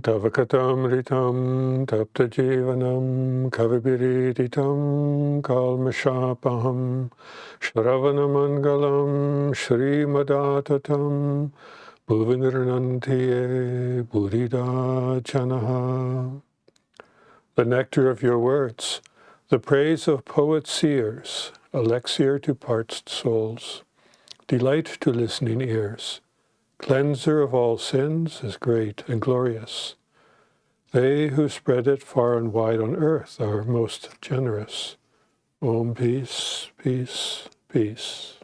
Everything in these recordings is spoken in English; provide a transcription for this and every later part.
tavakatam ritam tapta jivanam kavibiriditam kalmashapaham shravanamangalam shrimadatatam bhuvinirnantiye buddhida janaha. The nectar of your words, the praise of poet-seers, elixir to parched souls, delight to listening ears, cleanser of all sins is great and glorious. They who spread it far and wide on earth are most generous. Om, peace, peace, peace.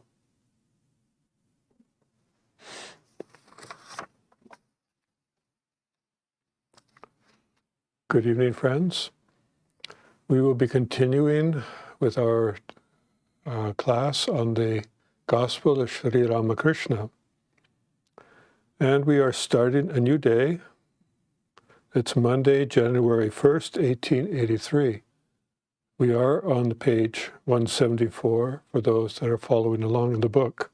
Good evening, friends. We will be continuing with our class on the Gospel of Sri Ramakrishna. And we are starting a new day. It's Monday, January 1st, 1883. We are on page 174 for those that are following along in the book.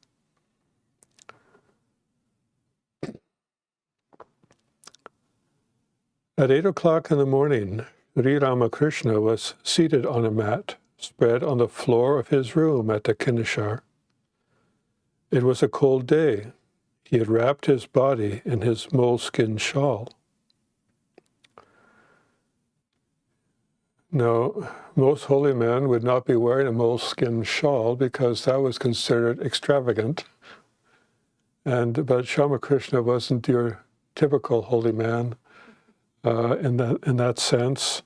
At 8 o'clock in the morning, Sri Ramakrishna was seated on a mat spread on the floor of his room at the Kineshar. It was a cold day. He had wrapped his body in his moleskin shawl. Now, most holy men would not be wearing a moleskin shawl because that was considered extravagant. But Ramakrishna wasn't your typical holy man in that sense.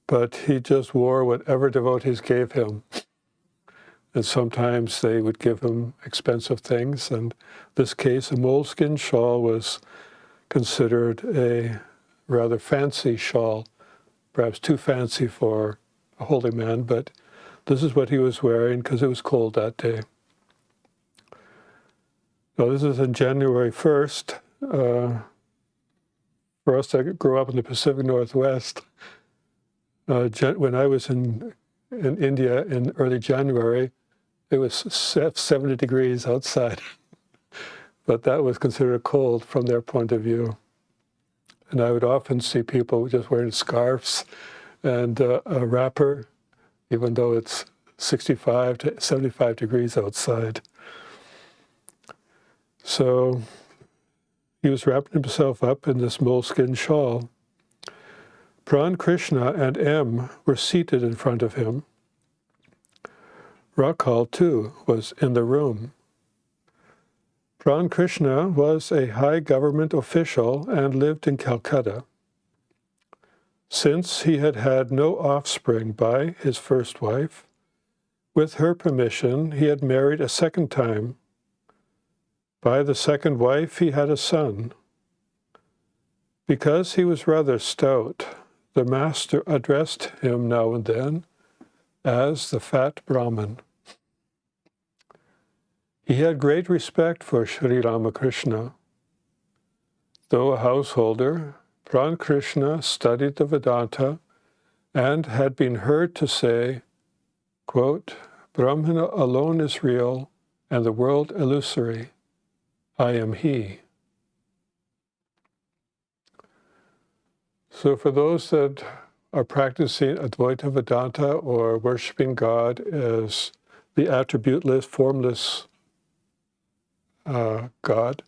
But he just wore whatever devotees gave him. And sometimes they would give him expensive things. And in this case, a moleskin shawl was considered a rather fancy shawl, perhaps too fancy for a holy man, but this is what he was wearing because it was cold that day. Now, this is on January 1st. For us that grew up in the Pacific Northwest, when I was in India in early January, it was 70 degrees outside, but that was considered cold from their point of view. And I would often see people just wearing scarves and a wrapper, even though it's 65 to 75 degrees outside. So he was wrapping himself up in this moleskin shawl. Pran Krishna and M were seated in front of him. Rakhal, too, was in the room. Pran Krishna was a high government official and lived in Calcutta. Since he had had no offspring by his first wife, with her permission, he had married a second time. By the second wife, he had a son. Because he was rather stout, the master addressed him now and then as the fat Brahmin. He had great respect for Sri Ramakrishna. Though a householder, Pran Krishna studied the Vedanta and had been heard to say, quote, "Brahmana alone is real and the world illusory. I am he." So for those that are practicing Advaita Vedanta or worshiping God as the attributeless, formless God,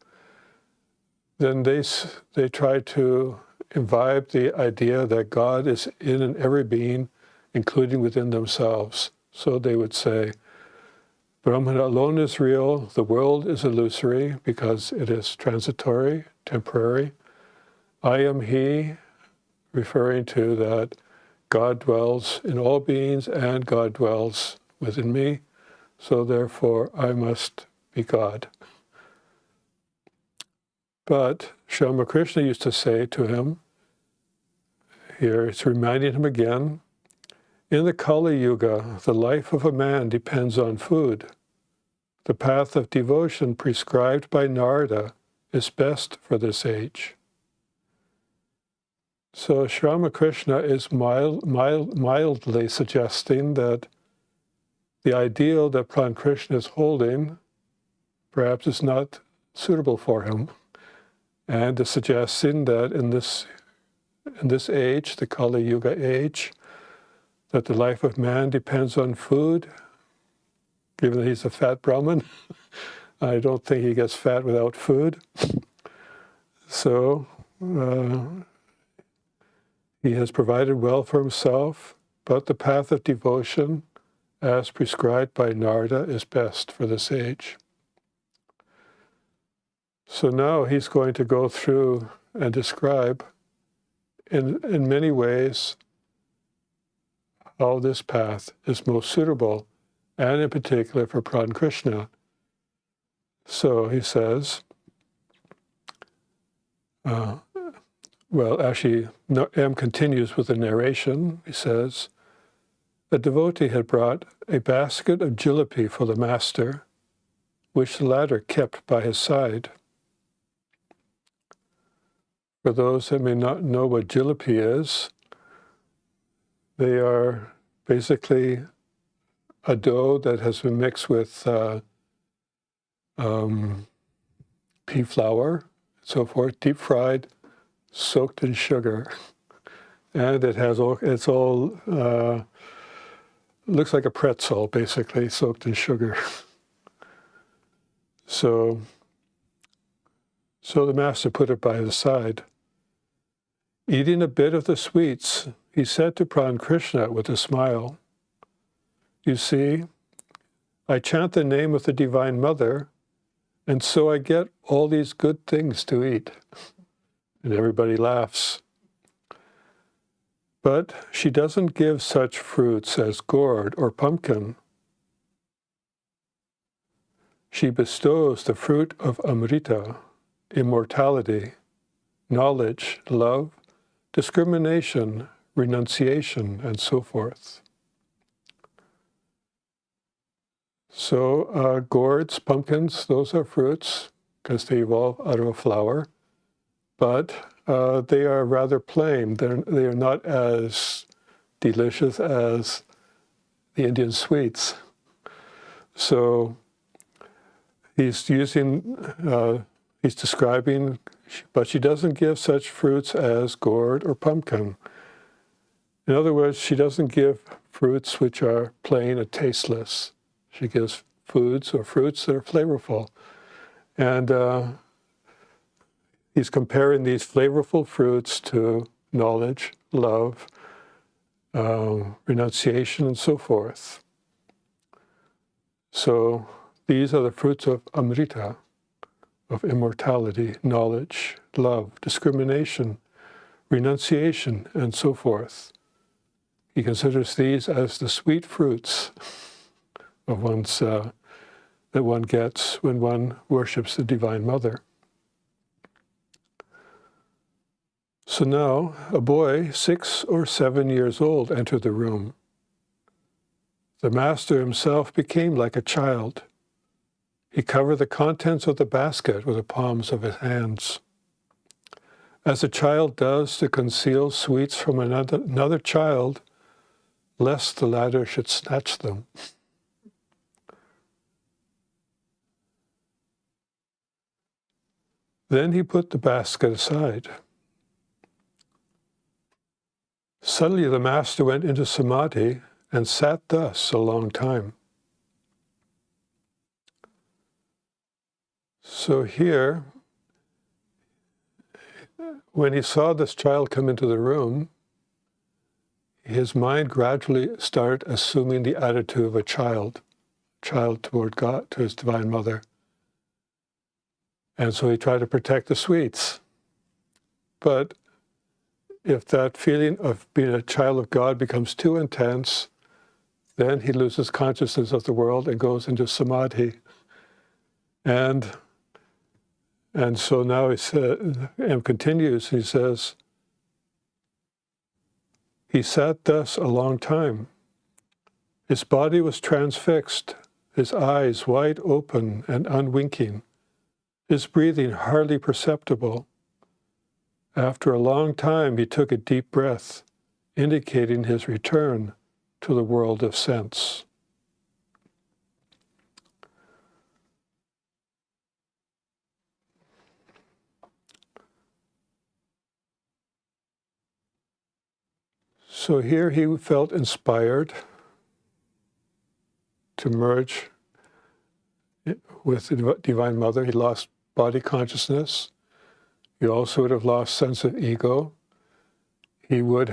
then they try to imbibe the idea that God is in and every being, including within themselves. So they would say, Brahman alone is real, the world is illusory because it is transitory, temporary. I am he, referring to that God dwells in all beings and God dwells within me, so therefore I must be God. But Sri Ramakrishna used to say to him, here it's reminding him again, in the Kali Yuga, the life of a man depends on food. The path of devotion prescribed by Narada is best for this age. So Sri Ramakrishna is mildly suggesting that the ideal that Pran Krishna is holding perhaps is not suitable for him. and is suggesting that in this age, the Kali Yuga age, that the life of man depends on food. Given that he's a fat Brahmin, I don't think he gets fat without food. So he has provided well for himself, but the path of devotion, as prescribed by Narada, is best for this age. So now he's going to go through and describe in many ways how this path is most suitable, and in particular for Pran Krishna. So he says, M continues with the narration. He says, a devotee had brought a basket of jalebi for the master, which the latter kept by his side. For those that may not know what jalebi is, they are basically a dough that has been mixed with pea flour, and so forth, deep fried, soaked in sugar, and it's all looks like a pretzel, basically soaked in sugar. So the master put it by his side. Eating a bit of the sweets, he said to Pran Krishna with a smile, "You see, I chant the name of the Divine Mother, and so I get all these good things to eat." And everybody laughs. But she doesn't give such fruits as gourd or pumpkin. She bestows the fruit of Amrita, immortality, knowledge, love, discrimination, renunciation, and so forth. So gourds, pumpkins, those are fruits because they evolve out of a flower, but they are rather plain. They are not as delicious as the Indian sweets. So he's describing, but she doesn't give such fruits as gourd or pumpkin. In other words, she doesn't give fruits which are plain and tasteless. She gives foods or fruits that are flavorful. And he's comparing these flavorful fruits to knowledge, love, renunciation, and so forth. So these are the fruits of Amrita, of immortality, knowledge, love, discrimination, renunciation, and so forth. He considers these as the sweet fruits of that one gets when one worships the Divine Mother. So now, a boy 6 or 7 years old entered the room. The master himself became like a child. He covered the contents of the basket with the palms of his hands, as a child does to conceal sweets from another child, lest the latter should snatch them. Then he put the basket aside. Suddenly the master went into samadhi and sat thus a long time. So here, when he saw this child come into the room, his mind gradually started assuming the attitude of a child toward God, to his Divine Mother. And so he tried to protect the sweets. But if that feeling of being a child of God becomes too intense, then he loses consciousness of the world and goes into samadhi. And so now he said, and continues, he says, he sat thus a long time. His body was transfixed, his eyes wide open and unwinking, his breathing hardly perceptible. After a long time, he took a deep breath, indicating his return to the world of sense. So here he felt inspired to merge with the Divine Mother. He lost body consciousness. He also would have lost sense of ego. He could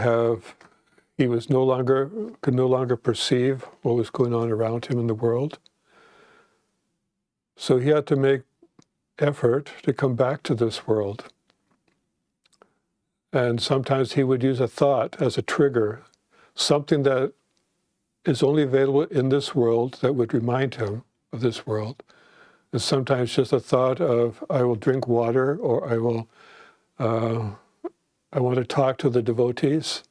no longer perceive what was going on around him in the world. So he had to make effort to come back to this world. And sometimes he would use a thought as a trigger, something that is only available in this world that would remind him of this world. And sometimes just a thought of, I will drink water, or I want to talk to the devotees.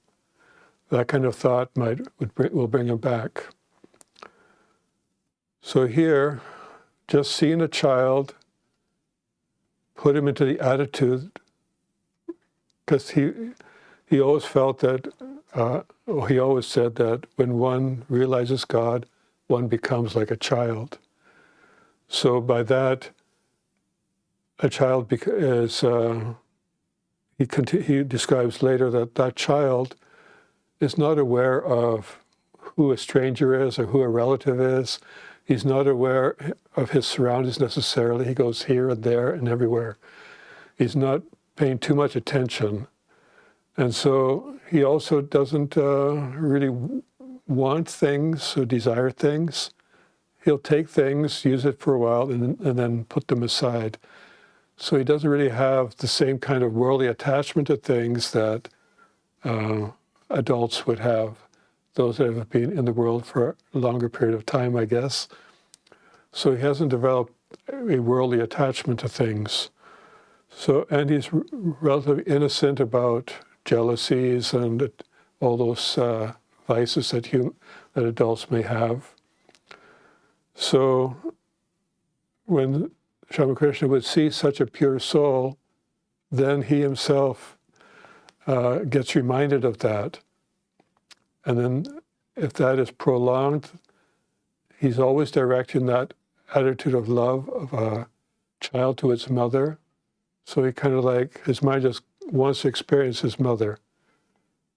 That kind of thought will bring him back. So here, just seeing a child, put him into the attitude, because he always felt that, he always said that when one realizes God, one becomes like a child. So by that, a child is, he describes later that child is not aware of who a stranger is or who a relative is. He's not aware of his surroundings necessarily. He goes here and there and everywhere. He's not paying too much attention. And so he also doesn't really want things or desire things. He'll take things, use it for a while, and then put them aside. So he doesn't really have the same kind of worldly attachment to things that adults would have, those that have been in the world for a longer period of time, I guess. So he hasn't developed a worldly attachment to things. So, and he's relatively innocent about jealousies and all those vices that adults may have. So when Ramakrishna would see such a pure soul, then he himself gets reminded of that. And then if that is prolonged, he's always directing that attitude of love of a child to its mother. So he kind of his mind just wants to experience his mother.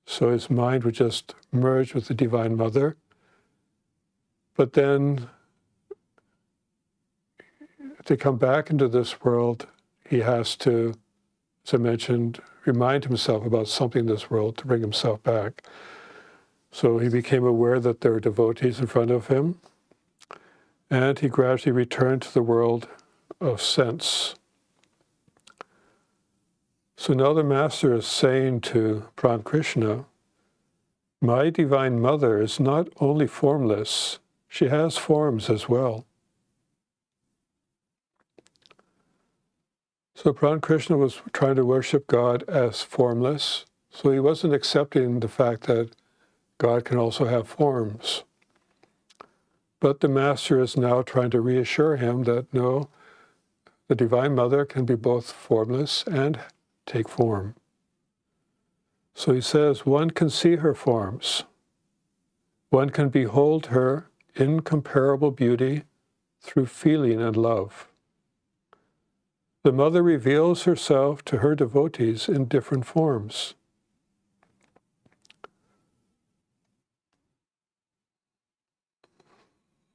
So his mind would just merge with the Divine Mother. But then to come back into this world, he has to, as I mentioned, remind himself about something in this world to bring himself back. So he became aware that there were devotees in front of him, and he gradually returned to the world of sense. So now the Master is saying to Ramakrishna, my Divine Mother is not only formless, she has forms as well. So Ramakrishna was trying to worship God as formless, so he wasn't accepting the fact that God can also have forms. But the Master is now trying to reassure him that no, the Divine Mother can be both formless and take form. So he says, one can see her forms. One can behold her incomparable beauty through feeling and love. The Mother reveals herself to her devotees in different forms.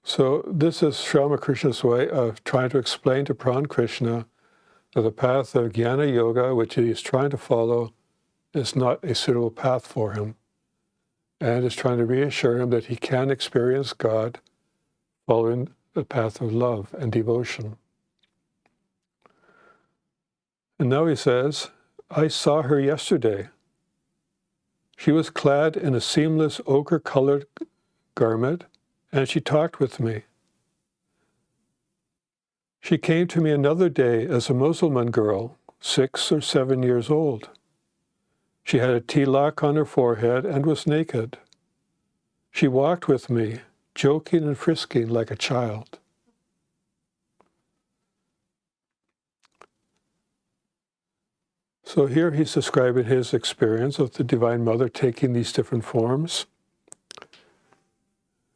So this is Sri Ramakrishna's way of trying to explain to Ramakrishna that the path of Jnana Yoga, which he is trying to follow, is not a suitable path for him, and is trying to reassure him that he can experience God following the path of love and devotion. And now he says, I saw her yesterday. She was clad in a seamless ochre-colored garment, and she talked with me. She came to me another day as a Muslim girl, 6 or 7 years old. She had a tilak on her forehead and was naked. She walked with me, joking and frisking like a child. So here he's describing his experience of the Divine Mother taking these different forms,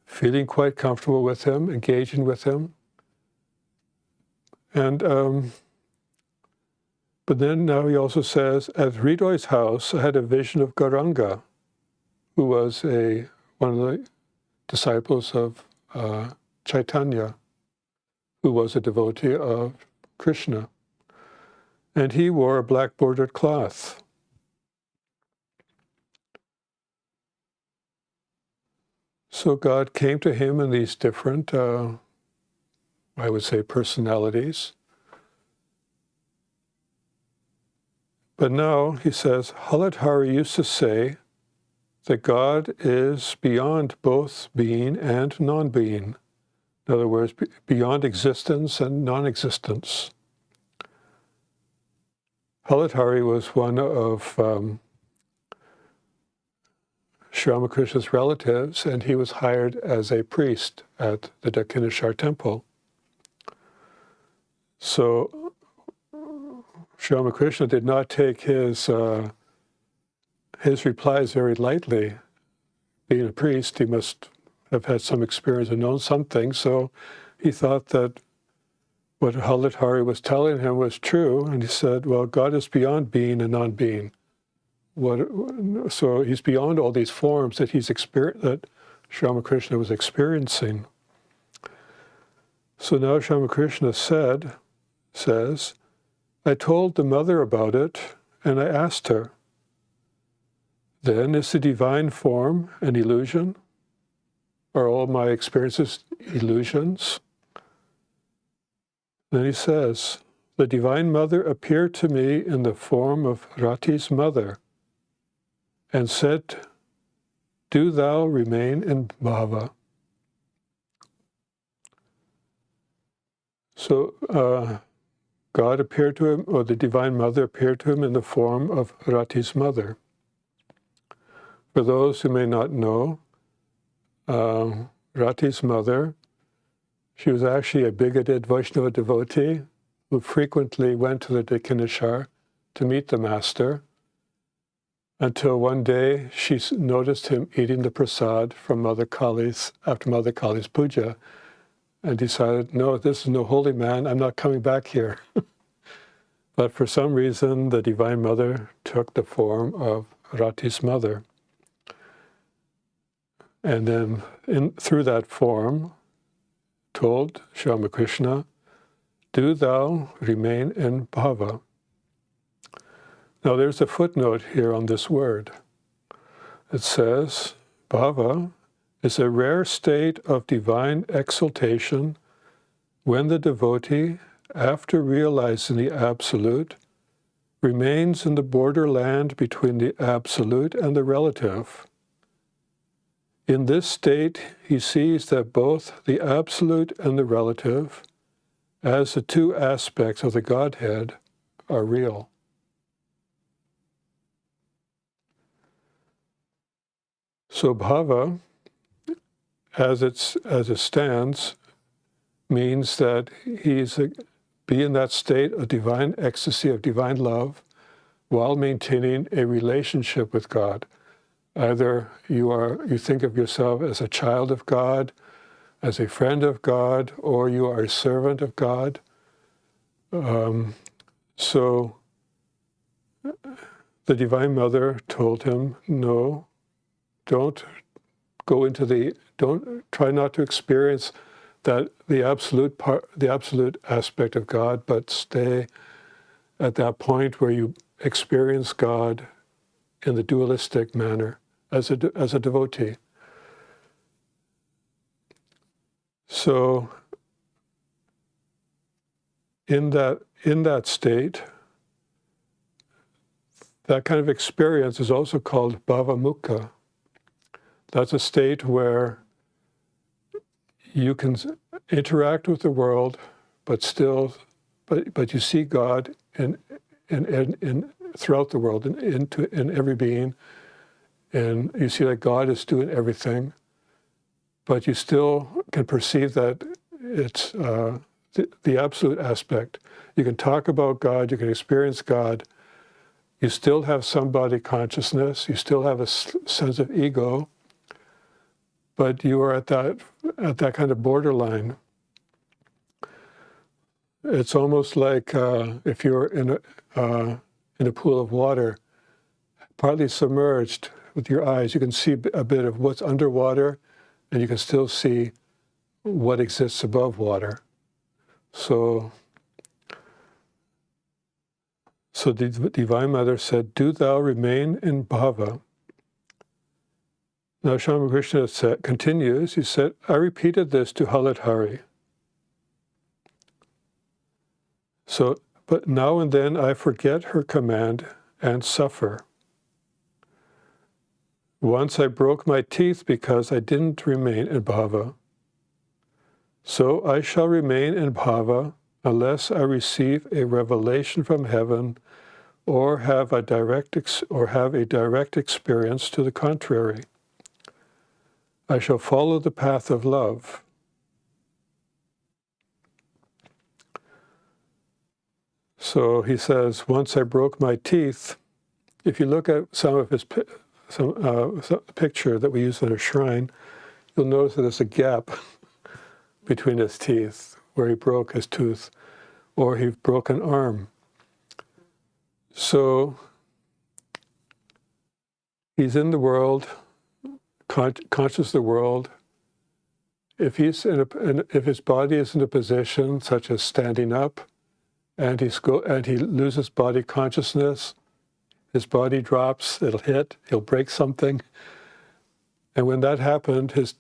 feeling quite comfortable with him, engaging with him. And but then now he also says, at Hridoy's house, I had a vision of Gauranga, who was one of the disciples of Chaitanya, who was a devotee of Krishna. And he wore a black bordered cloth. So God came to him in these different, I would say, personalities. But now, he says, Haladhara used to say that God is beyond both being and non-being. In other words, beyond existence and non-existence. Haladhari was one of Sri Ramakrishna's relatives, and he was hired as a priest at the Dakshineshwar temple. So Sri Ramakrishna did not take his replies very lightly. Being a priest, he must have had some experience and known something, so he thought that what Haladhari was telling him was true, and he said, well, God is beyond being and non-being. So he's beyond all these forms that that Sri Ramakrishna was experiencing. So now Sri Ramakrishna says, I told the mother about it, and I asked her, then is the divine form an illusion? Are all my experiences illusions? Then he says, the Divine Mother appeared to me in the form of Rati's mother and said, do thou remain in bhava. So God appeared to him, or the Divine Mother appeared to him in the form of Rati's mother. For those who may not know, Rati's mother, she was actually a bigoted Vaishnava devotee who frequently went to the Dakshineshwar to meet the master, until one day she noticed him eating the prasad from Mother Kali's, after Mother Kali's puja, and decided, no, this is no holy man, I'm not coming back here. But for some reason, the Divine Mother took the form of Rati's mother. And then through that form, told Sri Ramakrishna, do thou remain in bhava. Now there's a footnote here on this word. It says, bhava is a rare state of divine exaltation when the devotee, after realizing the Absolute, remains in the borderland between the Absolute and the relative. In this state, he sees that both the Absolute and the relative, as the two aspects of the Godhead, are real. So bhava, as it stands, means that be in that state of divine ecstasy, of divine love, while maintaining a relationship with God. Either you think of yourself as a child of God, as a friend of God, or you are a servant of God. So the Divine Mother told him, no, don't try not to experience the absolute aspect of God, but stay at that point where you experience God in the dualistic manner as a devotee. So in that state, that kind of experience is also called bhavamukha. That's a state where you can interact with the world, but you see God in throughout the world, in every being, and you see that God is doing everything, but you still can perceive that it's the absolute aspect. You can talk about God, you can experience God, you still have some-body consciousness, you still have a sense of ego, but you are at that kind of borderline. It's almost like if you're in a pool of water, partly submerged, with your eyes, you can see a bit of what's underwater, and you can still see what exists above water. So the Divine Mother said, "Do thou remain in bhava." Now Swami Nikhilananda continues, he said, "I repeated this to Haladhari. So, but now and then I forget her command and suffer. Once I broke my teeth because I didn't remain in bhava. So I shall remain in bhava unless I receive a revelation from heaven or have a direct experience to the contrary. I shall follow the path of love." So he says, once I broke my teeth. If you look at some of his picture that we use in a shrine, you'll notice that there's a gap between his teeth where he broke his tooth, or he broke an arm. So he's in the world, conscious of the world. If if his body is in a position such as standing up, and he loses body consciousness, his body drops, it'll hit, he'll break something. And when that happened, his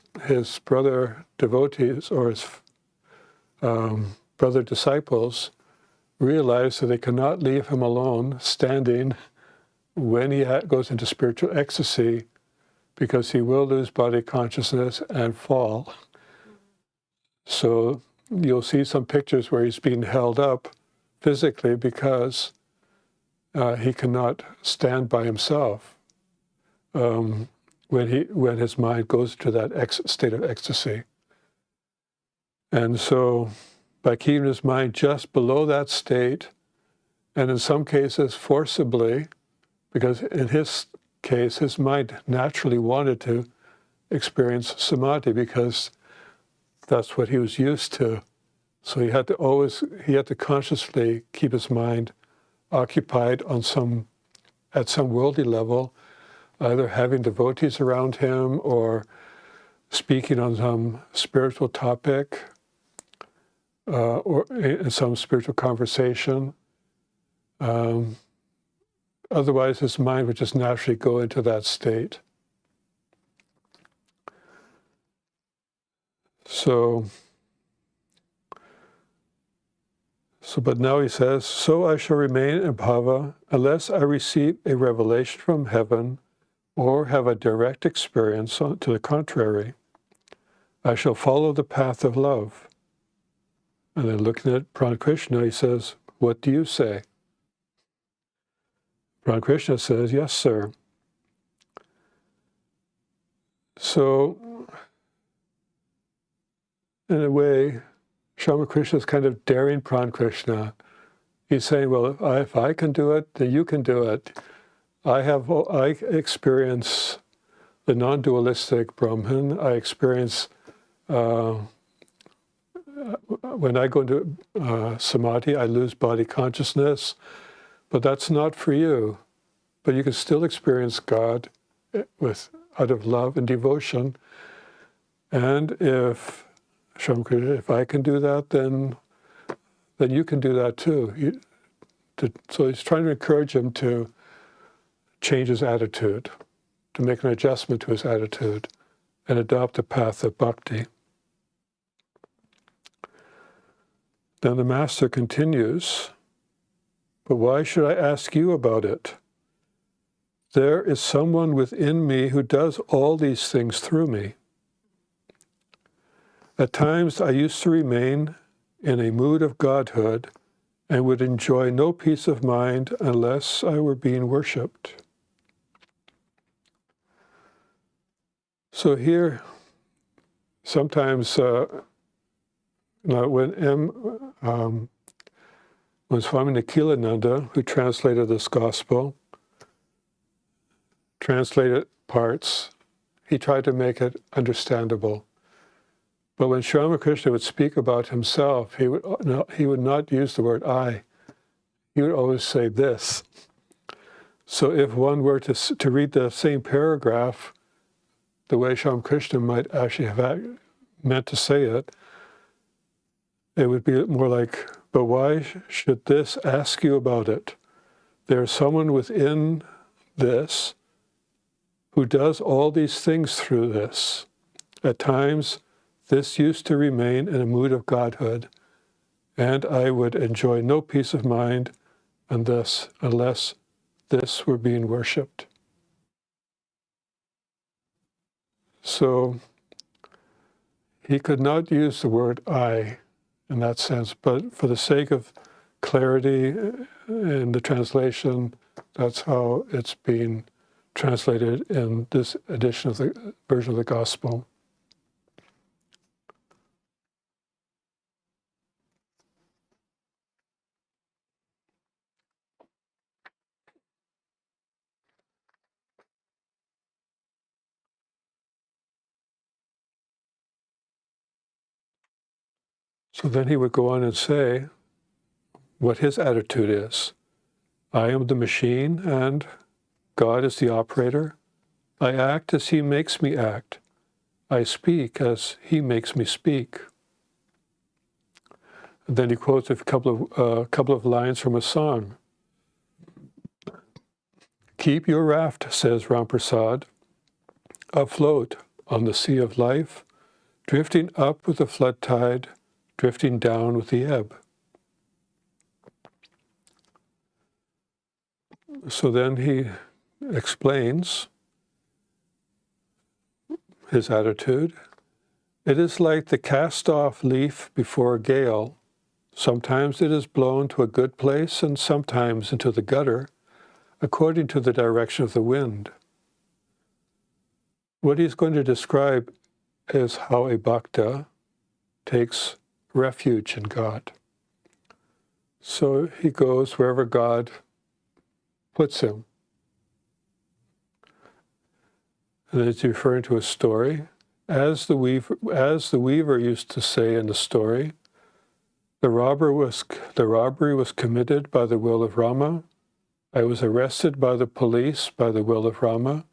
brother devotees or his brother disciples realized that they cannot leave him alone standing when he goes into spiritual ecstasy, because he will lose body consciousness and fall. So you'll see some pictures where he's being held up physically because he cannot stand by himself when his mind goes to that state of ecstasy. And so by keeping his mind just below that state, and in some cases forcibly, because in his case, his mind naturally wanted to experience samadhi because that's what he was used to. So he had to consciously keep his mind occupied at some worldly level, either having devotees around him or speaking on some spiritual topic or in some spiritual conversation. Otherwise, his mind would just naturally go into that state. But now he says, "So I shall remain in bhava unless I receive a revelation from heaven or have a direct experience to the contrary. I shall follow the path of love." And then looking at Krishna, he says, "What do you say?" Krishna says, "Yes, sir." So, in a way, Swami Krishna is kind of daring Krishna. He's saying, well, if I can do it, then you can do it. I experience the non-dualistic Brahman. I experience, when I go into samadhi, I lose body consciousness, but that's not for you. But you can still experience God out of love and devotion. And if I can do that, then you can do that too. So he's trying to encourage him to change his attitude, to make an adjustment to his attitude, and adopt the path of bhakti. Then the Master continues, "But why should I ask you about it? There is someone within me who does all these things through me. At times I used to remain in a mood of godhood and would enjoy no peace of mind unless I were being worshipped." So here, sometimes when Swami Nikhilananda, who translated this gospel, translated parts, he tried to make it understandable. But when Sri Ramakrishna would speak about himself, he would not use the word I. He would always say this. So if one were to read the same paragraph the way Swami Krishna might actually have meant to say it, it would be more like, but why should this ask you about it? There's someone within this who does all these things through this. At times, this used to remain in a mood of godhood, and I would enjoy no peace of mind unless this were being worshipped. So he could not use the word I in that sense, but for the sake of clarity in the translation, that's how it's being translated in this edition of the version of the Gospel. So then he would go on and say what his attitude is. I am the machine and God is the operator. I act as he makes me act. I speak as he makes me speak. And then he quotes a couple of lines from a song. Keep your raft, says Ramprasad, afloat on the sea of life, drifting up with the flood tide, drifting down with the ebb. So then he explains his attitude. It is like the cast-off leaf before a gale. Sometimes it is blown to a good place and sometimes into the gutter, according to the direction of the wind. What he's going to describe is how a bhakta takes refuge in God. So he goes wherever God puts him. And it's referring to a story. As the weaver used to say in the story, the robbery was committed by the will of Rama. I was arrested by the police by the will of Rama.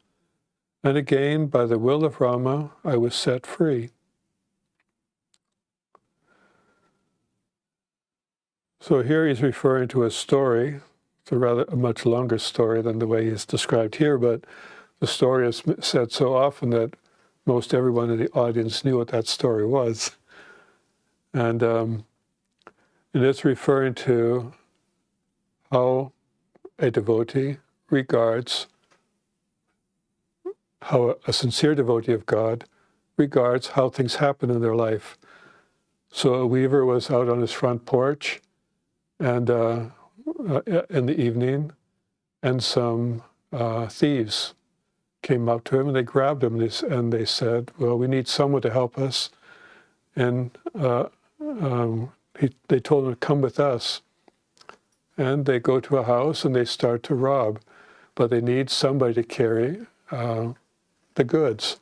And again, by the will of Rama, I was set free. So here he's referring to a story. It's a much longer story than the way he's described here, but the story is said so often that most everyone in the audience knew what that story was. And it's referring to how a devotee regards, how a sincere devotee of God regards how things happen in their life. So a weaver was out on his front porch and in the evening, and some thieves came up to him and they grabbed him and they said, well, we need someone to help us. And they told him to come with us. And they go to a house and they start to rob, but they need somebody to carry the goods.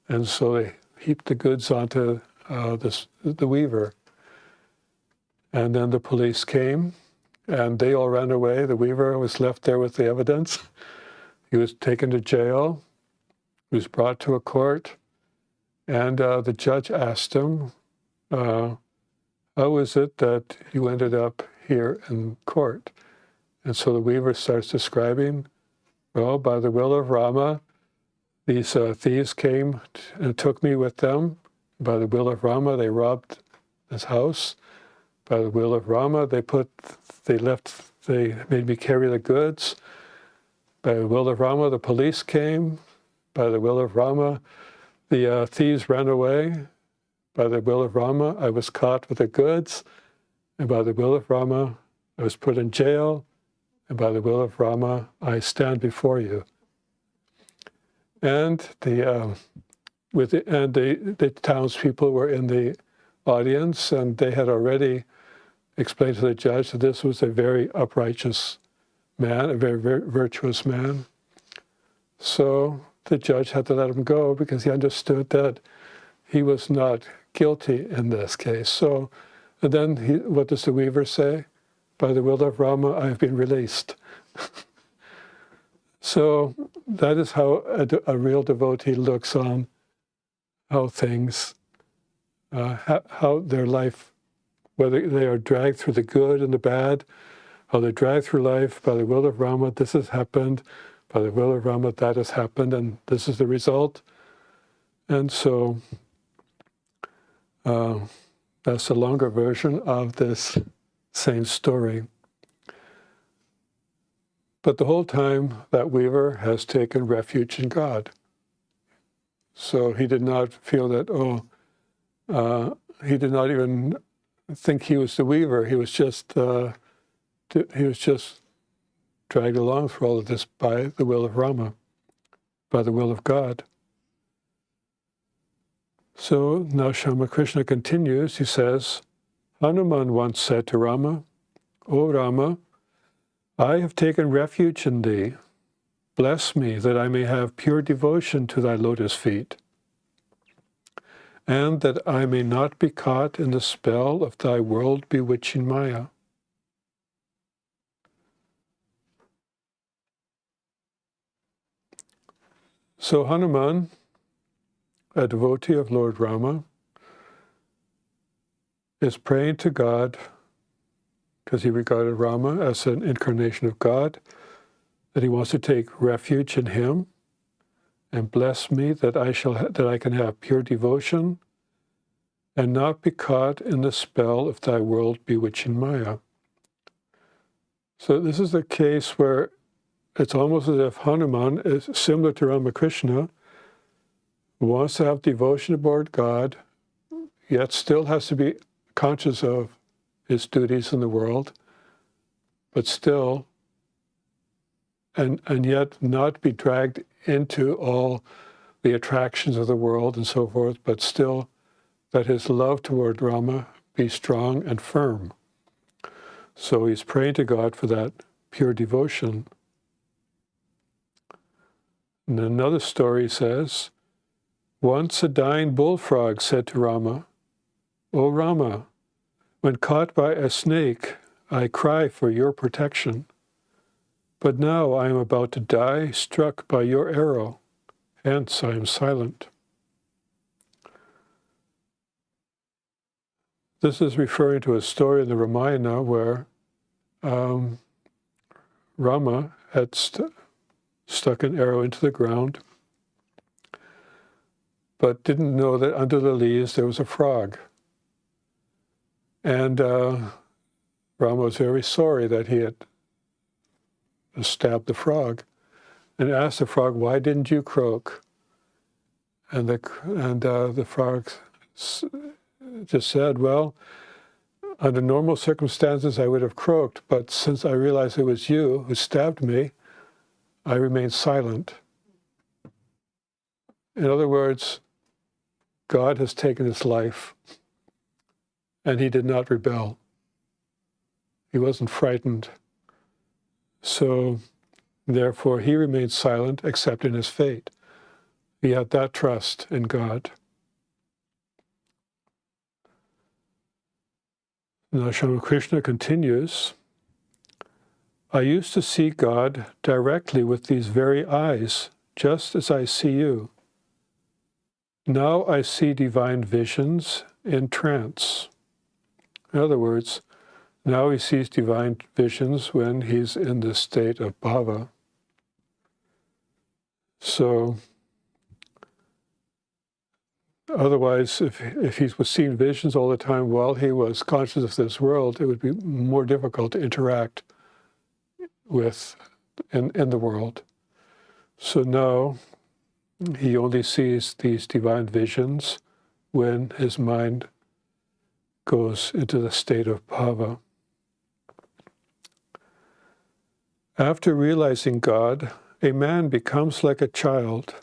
And so they heaped the goods onto the weaver. And then the police came and they all ran away. The weaver was left there with the evidence. He was taken to jail. He was brought to a court. And the judge asked him, how is it that you ended up here in court? And so the weaver starts describing, well, by the will of Rama, these thieves came and took me with them. By the will of Rama, they robbed this house. By the will of Rama, they made me carry the goods. By the will of Rama, the police came. By the will of Rama, the thieves ran away. By the will of Rama, I was caught with the goods. And by the will of Rama, I was put in jail. And by the will of Rama, I stand before you. And the townspeople were in the audience, and they had already explained to the judge that this was a very uprighteous man, a very, very virtuous man. So the judge had to let him go because he understood that he was not guilty in this case. So, and then what does the weaver say? By the will of Rama, I have been released. So that is how a real devotee looks on how things, how their life, whether they are dragged through the good and the bad, how they drag through life by the will of Rama, this has happened, by the will of Rama, that has happened, and this is the result. And so that's a longer version of this same story. But the whole time, that weaver has taken refuge in God. So he did not feel that, he did not even think he was the weaver. He was just dragged along for all of this by the will of Rama, by the will of God. So now Ramakrishna continues. He says, Hanuman once said to Rama, O Rama, I have taken refuge in thee. Bless me that I may have pure devotion to thy lotus feet, and that I may not be caught in the spell of thy world-bewitching Maya. So Hanuman, a devotee of Lord Rama, is praying to God, because he regarded Rama as an incarnation of God, that he wants to take refuge in him, and bless me that I can have pure devotion and not be caught in the spell of thy world-bewitching Maya. So this is the case where it's almost as if Hanuman is similar to Ramakrishna, who wants to have devotion toward God, yet still has to be conscious of his duties in the world, but still, and yet not be dragged into all the attractions of the world and so forth, but still that his love toward Rama be strong and firm. So he's praying to God for that pure devotion. And another story says, once a dying bullfrog said to Rama, O Rama, when caught by a snake, I cry for your protection. But now I am about to die, struck by your arrow, hence I am silent. This is referring to a story in the Ramayana where Rama had stuck an arrow into the ground, but didn't know that under the leaves there was a frog. And Rama was very sorry that he had stabbed the frog, and asked the frog, "Why didn't you croak?" And the frog just said, "Well, under normal circumstances I would have croaked, but since I realized it was you who stabbed me, I remained silent." In other words, God has taken his life, and he did not rebel. He wasn't frightened. So, therefore, he remained silent, accepting his fate. He had that trust in God. Now, Ramakrishna continues, I used to see God directly with these very eyes, just as I see you. Now I see divine visions in trance. In other words, now he sees divine visions when he's in the state of bhava. So, otherwise, if he was seeing visions all the time while he was conscious of this world, it would be more difficult to interact with in the world. So now he only sees these divine visions when his mind goes into the state of bhava. After realizing God, a man becomes like a child.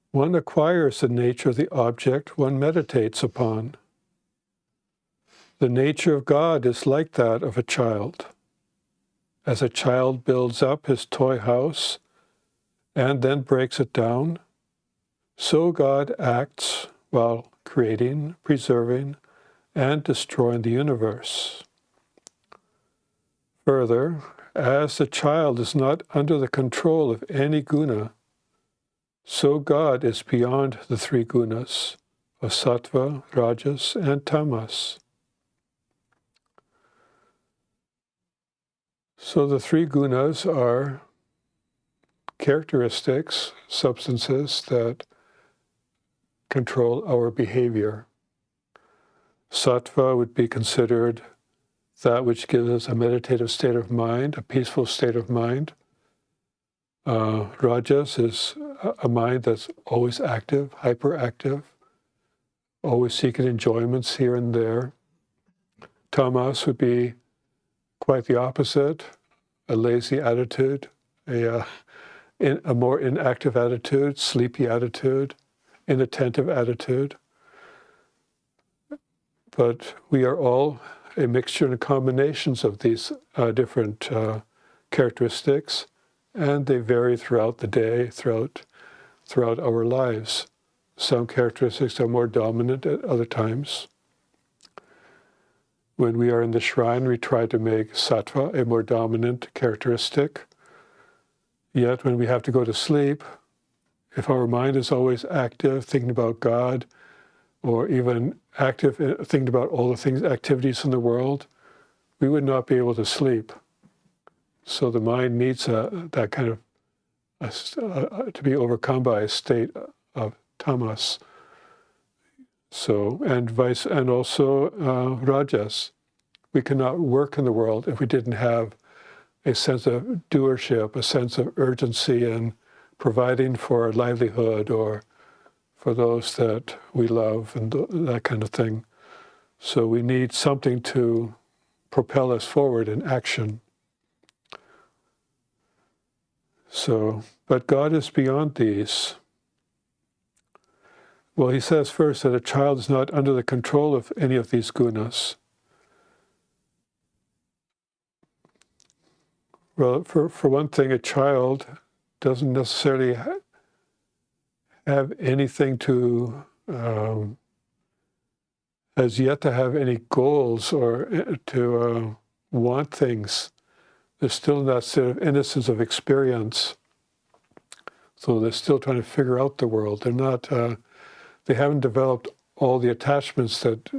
One acquires the nature of the object one meditates upon. The nature of God is like that of a child. As a child builds up his toy house and then breaks it down, so God acts while creating, preserving, and destroying the universe. Further, as the child is not under the control of any guna, so God is beyond the three gunas of sattva, rajas, and tamas. So the three gunas are characteristics, substances that control our behavior. Sattva would be considered that which gives us a meditative state of mind, a peaceful state of mind. Rajas is a mind that's always active, hyperactive, always seeking enjoyments here and there. Tamas would be quite the opposite, a lazy attitude, a more inactive attitude, sleepy attitude, inattentive attitude. But we are all a mixture and combinations of these different characteristics, and they vary throughout the day, throughout our lives. Some characteristics are more dominant at other times. When we are in the shrine, we try to make sattva a more dominant characteristic. Yet when we have to go to sleep, if our mind is always active, thinking about God, or even active, thinking about all the things, activities in the world, we would not be able to sleep. So the mind needs that kind of, to be overcome by a state of tamas. So, and also rajas. We cannot work in the world if we didn't have a sense of doership, a sense of urgency in providing for livelihood or for those that we love and that kind of thing. So we need something to propel us forward in action. So, but God is beyond these. Well, he says first that a child is not under the control of any of these gunas. Well, for one thing, a child doesn't necessarily have anything to, has yet to have any goals or to want things. They're still in that sort of innocence of experience. So they're still trying to figure out the world. They're not, they haven't developed all the attachments that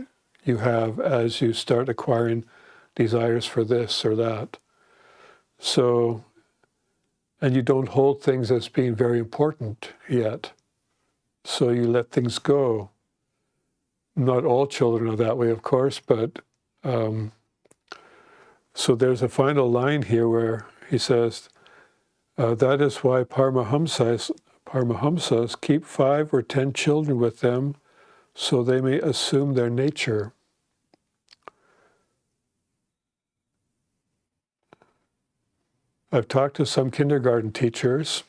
you have as you start acquiring desires for this or that. So, and you don't hold things as being very important yet. So you let things go. Not all children are that way, of course, but so there's a final line here where he says, that is why Paramahamsas keep 5 or 10 children with them so they may assume their nature. I've talked to some kindergarten teachers.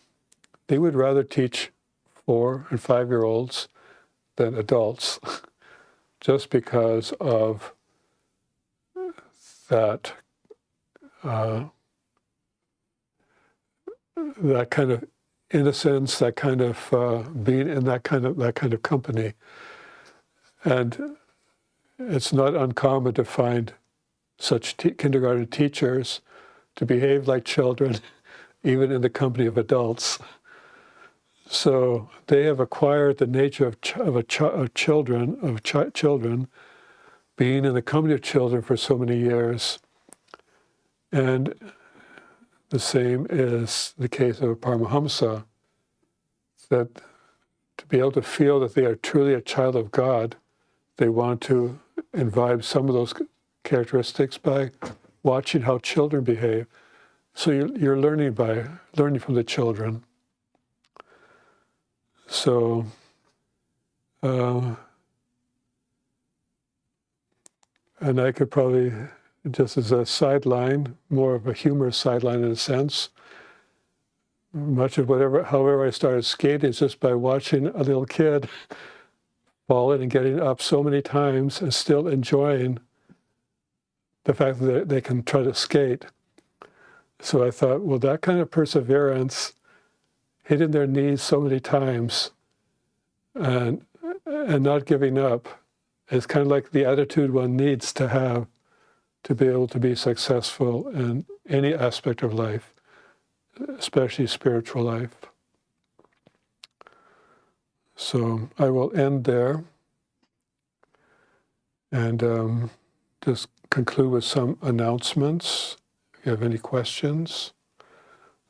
They would rather teach 4 and 5-year-olds than adults, just because of that that kind of innocence, that kind of being in that kind of company. And it's not uncommon to find such kindergarten teachers to behave like children, even in the company of adults. So they have acquired the nature of children, being in the company of children for so many years. And the same is the case of a Paramahamsa, that to be able to feel that they are truly a child of God, they want to imbibe some of those characteristics by watching how children behave. So you're learning from the children. So, and I could probably, just as a sideline, more of a humorous sideline in a sense, much of however I started skating is just by watching a little kid falling and getting up so many times and still enjoying the fact that they can try to skate. So I thought, well, that kind of perseverance, hitting their knees so many times and not giving up, is kind of like the attitude one needs to have to be able to be successful in any aspect of life, especially spiritual life. So I will end there and just conclude with some announcements. If you have any questions,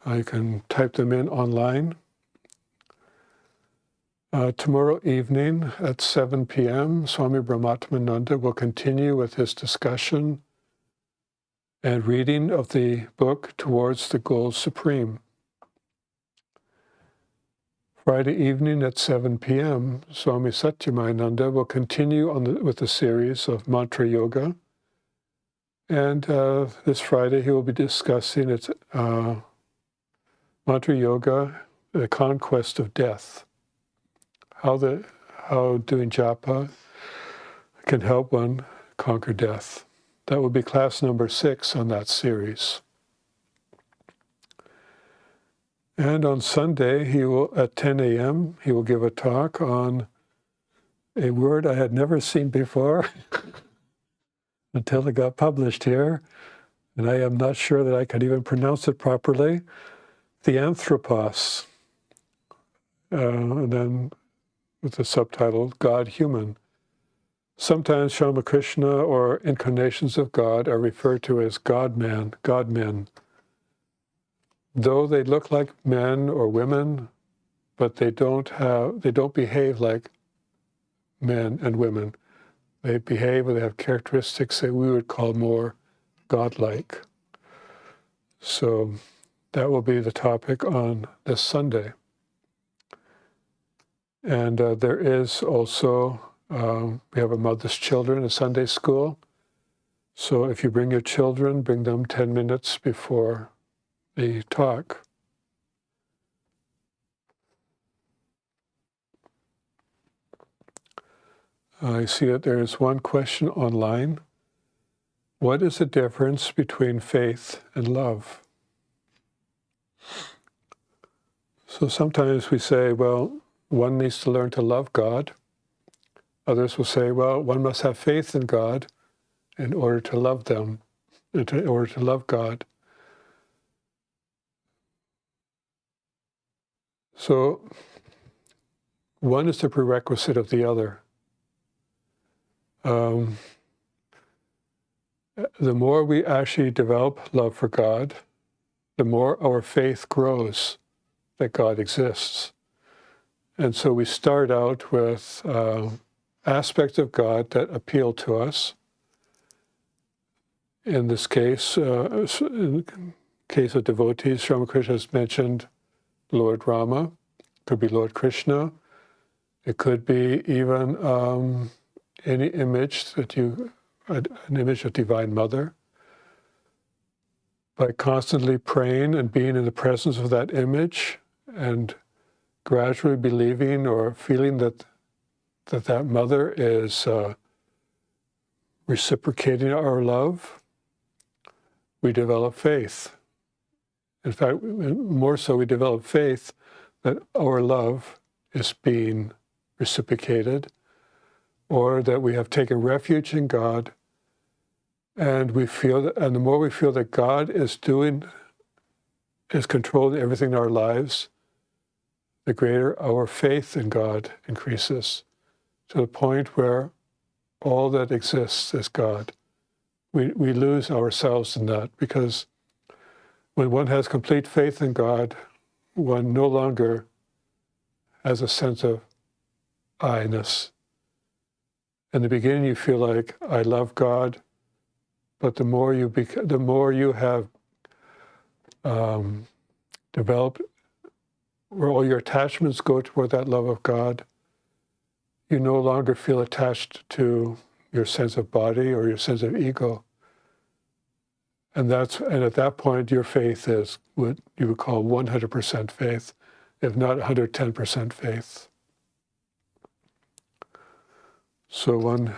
you can type them in online. Tomorrow evening at 7 p.m., Swami Brahmatmananda will continue with his discussion and reading of the book Towards the Goal Supreme. Friday evening at 7 p.m., Swami Satchidananda will continue with the series of Mantra Yoga. And this Friday he will be discussing Mantra Yoga, the conquest of death. How doing japa can help one conquer death. That will be class number 6 on that series. And on Sunday, at 10 a.m., he will give a talk on a word I had never seen before until it got published here. And I am not sure that I can even pronounce it properly. Theanthropos. And then with the subtitle, God-Human. Sometimes Ramakrishna or incarnations of God are referred to as God-man, God-men. Though they look like men or women, but they don't behave like men and women. They have characteristics that we would call more godlike. So that will be the topic on this Sunday. And there is also, we have a Mother's Children, a Sunday school. So if you bring your children, bring them 10 minutes before the talk. I see that there is one question online. What is the difference between faith and love? So sometimes we say, well, one needs to learn to love God. Others will say, well, one must have faith in God in order to love them, in order to love God. So one is the prerequisite of the other. The more we actually develop love for God, the more our faith grows that God exists. And so we start out with aspects of God that appeal to us. In this case, in the case of devotees, Ramakrishna has mentioned Lord Rama. It could be Lord Krishna. It could be even any image an image of Divine Mother. By constantly praying and being in the presence of that image and gradually believing or feeling that Mother is reciprocating our love, we develop faith. In fact, more so, we develop faith that our love is being reciprocated, or that we have taken refuge in God, and the more we feel that God is controlling everything in our lives, the greater our faith in God increases, to the point where all that exists is God. We lose ourselves in that, because when one has complete faith in God, one no longer has a sense of I-ness. In the beginning, you feel like, I love God, but the more you have developed, where all your attachments go toward that love of God, you no longer feel attached to your sense of body or your sense of ego. And at that point, your faith is what you would call 100% faith, if not 110% faith. So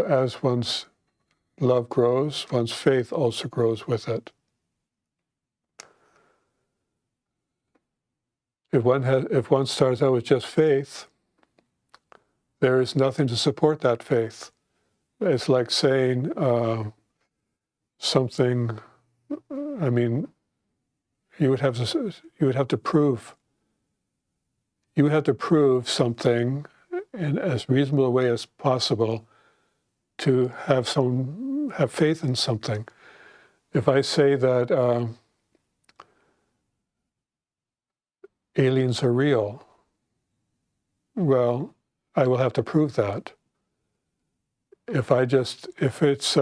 as one's love grows, one's faith also grows with it. If one starts out with just faith, there is nothing to support that faith. it's like saying something. I mean, you would have to prove something in as reasonable a way as possible to have faith in something. If I say that aliens are real, well, I will have to prove that. If it's,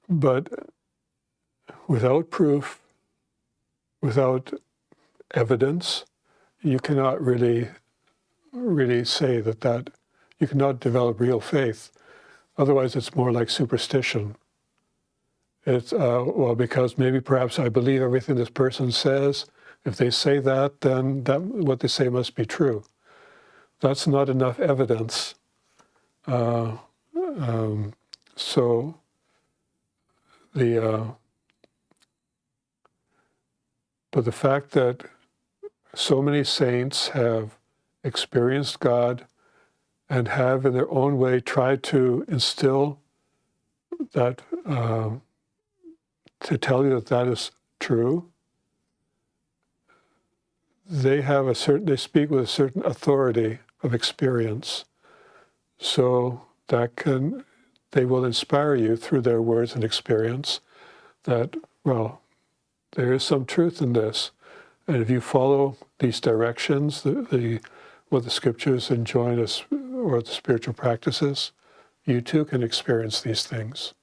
but without proof, without evidence, you cannot really say that you cannot develop real faith. Otherwise, it's more like superstition. It's, well, because maybe perhaps I believe everything this person says. If they say that, then what they say must be true. That's not enough evidence. So but the fact that so many saints have experienced God and have in their own way tried to instill that, to tell you that is true, they speak with a certain authority of experience. So they will inspire you through their words and experience that, well, there is some truth in this. And if you follow these directions, what the scriptures enjoin us, or the spiritual practices, you too can experience these things.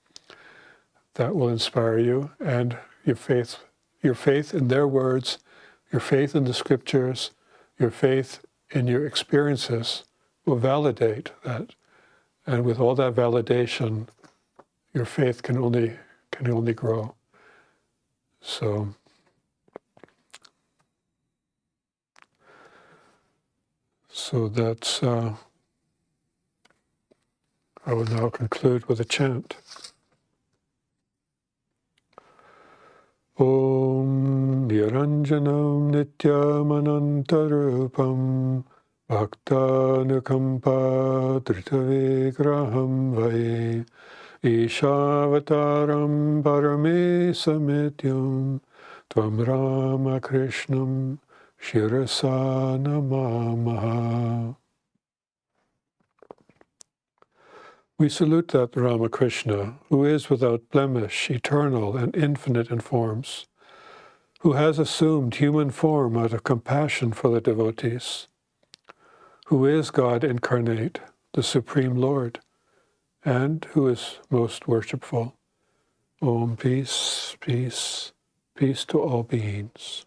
That will inspire you, and your faith in their words, your faith in the scriptures, your faith in your experiences will validate that. And with all that validation, your faith can only grow. So that's, I will now conclude with a chant. Om Niranjanam Nityamanantarupam Bhaktanukampa Dritavigraham Vai Ishavataram Paramesamidhyam Tvam Ramakrishnam Shirasa Namamaha. We salute that Ramakrishna, who is without blemish, eternal and infinite in forms, who has assumed human form out of compassion for the devotees, who is God incarnate, the Supreme Lord, and who is most worshipful. Om, peace, peace, peace to all beings.